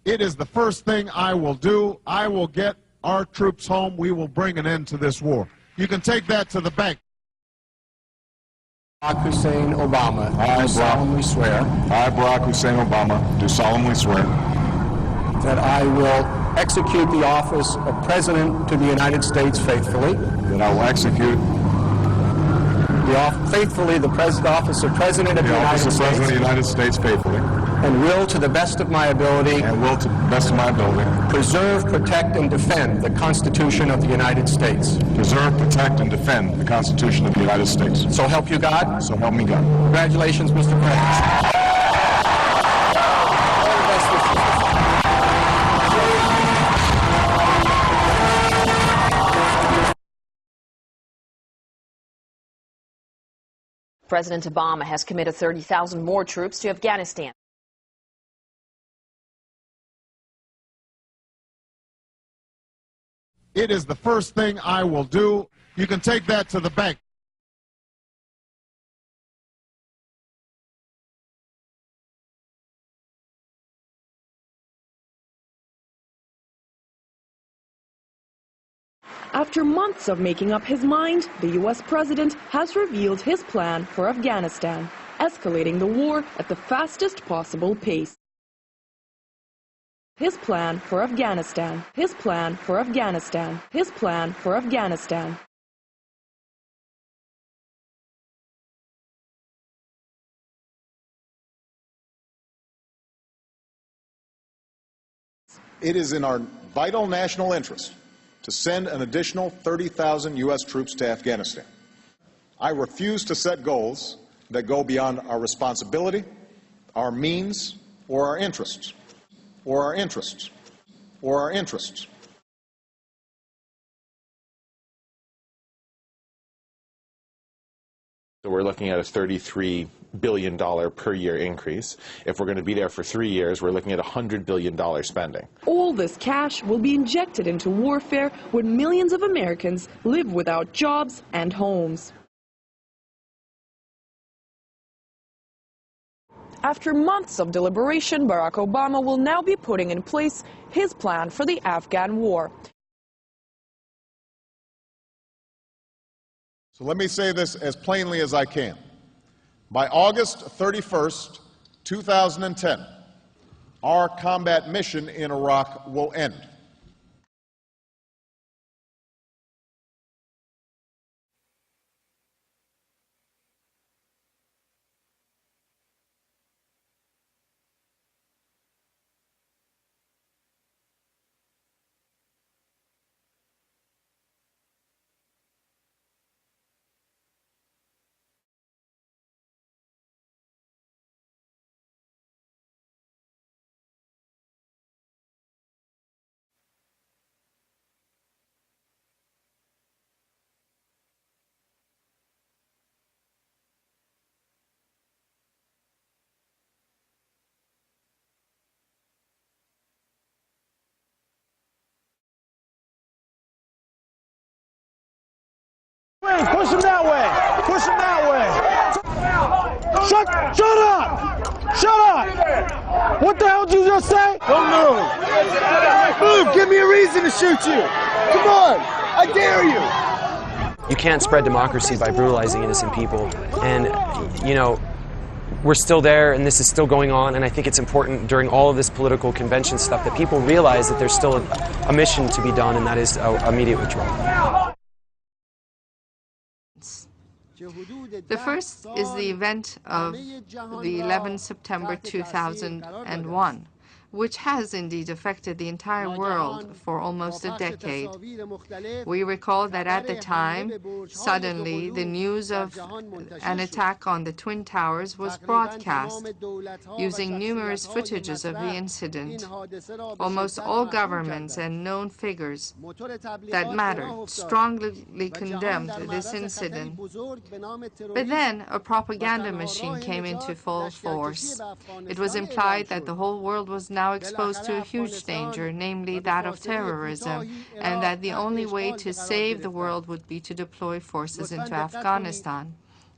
It is the first thing I will do. I will get our troops home. We will bring an end to this war. You can take that to the bank. Barack Hussein Obama, I, solemnly swear. I, Barack Hussein Obama, do solemnly swear That I will execute the office of President to the United States faithfully. that I will execute Faithfully the office of President of the the office United of President of the States. United States faithfully And will, to the best of my ability, and will, to the best of my ability, preserve, protect, and defend the Constitution of the United States. preserve, protect, and defend the Constitution of the United States. So help you God. So help me God. Congratulations, Mr. President. All the best wishes. President Obama has committed 30,000 more troops to Afghanistan. It is the first thing I will do. You can take that to the bank. After months of making up his mind, the U.S. president has revealed his plan for Afghanistan, escalating the war at the fastest possible pace. His plan for Afghanistan. His plan for Afghanistan. His plan for Afghanistan. It is in our vital national interest to send an additional 30,000 U.S. troops to Afghanistan. I refuse to set goals that go beyond our responsibility, our means, or our interests, or our interests, or our interests. So we're looking at a $33 billion per year increase. If we're going to be there for 3 years, we're looking at $100 billion spending. All this cash will be injected into warfare when millions of Americans live without jobs and homes. After months of deliberation, Barack Obama will now be putting in place his plan for the Afghan war. So let me say this as plainly as I can. By August 31st, 2010, our combat mission in Iraq will end. Push him that way! Push him that way! Shut up! Shut up! What the hell did you just say? Don't move! Move! Give me a reason to shoot you! Come on! I dare you! You can't spread democracy by brutalizing innocent people. And, you know, we're still there and this is still going on, and I think it's important during all of this political convention stuff that people realize that there's still a mission to be done, and that is immediate withdrawal. The first is the event of the 11th September 2001, which has indeed affected the entire world for almost a decade. We recall that at the time, suddenly the news of an attack on the Twin Towers was broadcast, using numerous footages of the incident. Almost all governments and known figures that mattered strongly condemned this incident. But then a propaganda machine came into full force. It was implied that the whole world was now exposed to a huge danger, namely that of terrorism, and that the only way to save the world would be to deploy forces into Afghanistan.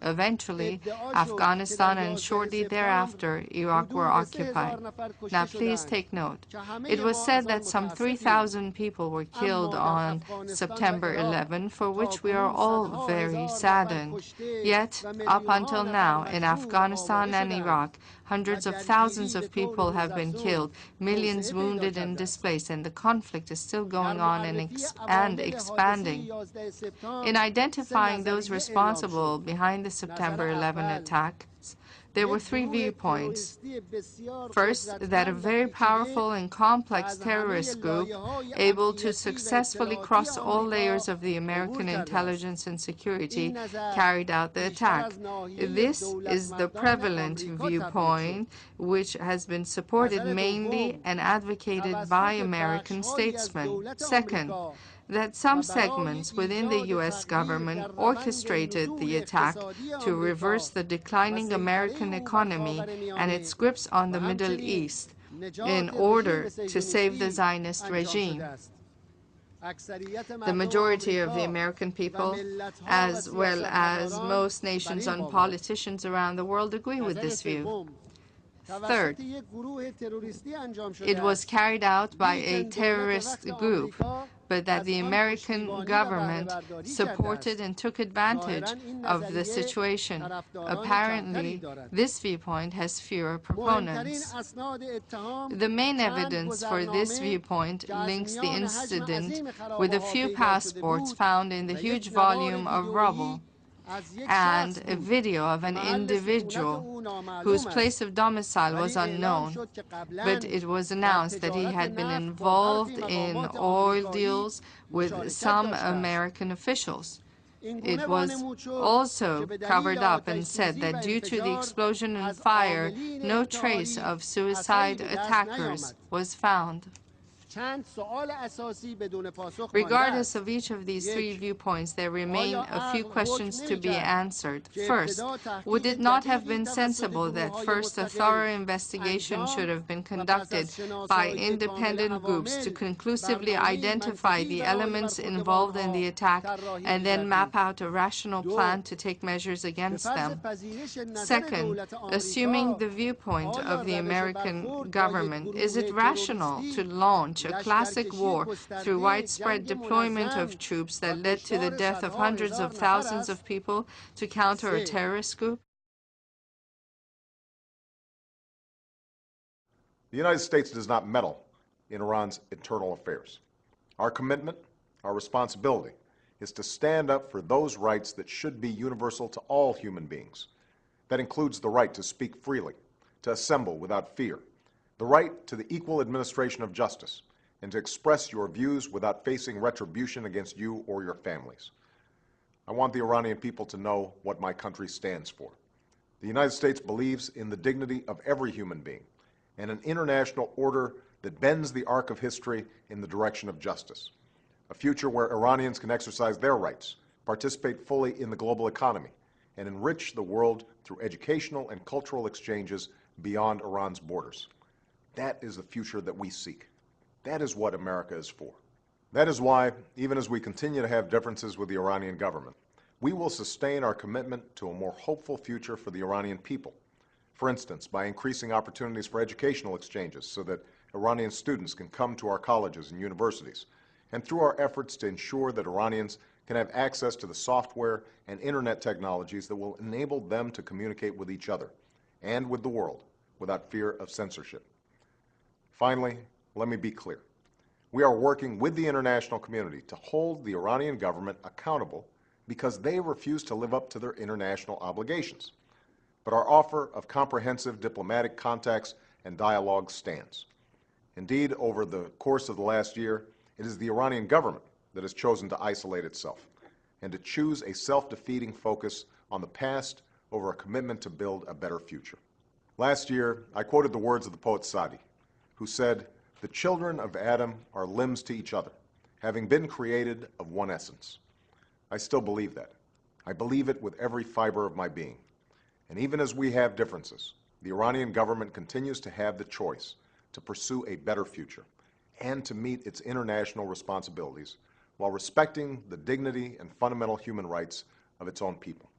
Eventually, Afghanistan and shortly thereafter, Iraq were occupied. Now, please take note. It was said that some 3,000 people were killed on September 11, for which we are all very saddened. Yet, up until now, in Afghanistan and Iraq, hundreds of thousands of people have been killed, millions wounded and displaced, and the conflict is still going on and expanding. In identifying those responsible behind the September 11 attacks, there were three viewpoints. First, that a very powerful and complex terrorist group, able to successfully cross all layers of the American intelligence and security, carried out the attack. This is the prevalent viewpoint, which has been supported mainly and advocated by American statesmen. Second, that some segments within the U.S. government orchestrated the attack to reverse the declining American economy and its grips on the Middle East in order to save the Zionist regime. The majority of the American people, as well as most nations and politicians around the world, agree with this view. Third, it was carried out by a terrorist group, but that the American government supported and took advantage of the situation. Apparently, this viewpoint has fewer proponents. The main evidence for this viewpoint links the incident with a few passports found in the huge volume of rubble and a video of an individual whose place of domicile was unknown, but it was announced that he had been involved in oil deals with some American officials. It was also covered up and said that due to the explosion and fire, no trace of suicide attackers was found. Regardless of each of these three viewpoints, there remain a few questions to be answered. First, would it not have been sensible that first a thorough investigation should have been conducted by independent groups to conclusively identify the elements involved in the attack and then map out a rational plan to take measures against them? Second, assuming the viewpoint of the American government, is it rational to launch a classic war through widespread deployment of troops that led to the death of hundreds of thousands of people to counter a terrorist group? The United States does not meddle in Iran's internal affairs. Our commitment, our responsibility, is to stand up for those rights that should be universal to all human beings. That includes the right to speak freely, to assemble without fear, the right to the equal administration of justice, and to express your views without facing retribution against you or your families. I want the Iranian people to know what my country stands for. The United States believes in the dignity of every human being and an international order that bends the arc of history in the direction of justice. A future where Iranians can exercise their rights, participate fully in the global economy, and enrich the world through educational and cultural exchanges beyond Iran's borders. That is the future that we seek. That is what America is for. That is why, even as we continue to have differences with the Iranian government, we will sustain our commitment to a more hopeful future for the Iranian people. For instance, by increasing opportunities for educational exchanges so that Iranian students can come to our colleges and universities, and through our efforts to ensure that Iranians can have access to the software and internet technologies that will enable them to communicate with each other and with the world without fear of censorship. Finally, let me be clear. We are working with the international community to hold the Iranian government accountable because they refuse to live up to their international obligations. But our offer of comprehensive diplomatic contacts and dialogue stands. Indeed, over the course of the last year, it is the Iranian government that has chosen to isolate itself and to choose a self-defeating focus on the past over a commitment to build a better future. Last year, I quoted the words of the poet Sadi, who said, "The children of Adam are limbs to each other, having been created of one essence." I still believe that. I believe it with every fiber of my being. And even as we have differences, the Iranian government continues to have the choice to pursue a better future and to meet its international responsibilities while respecting the dignity and fundamental human rights of its own people.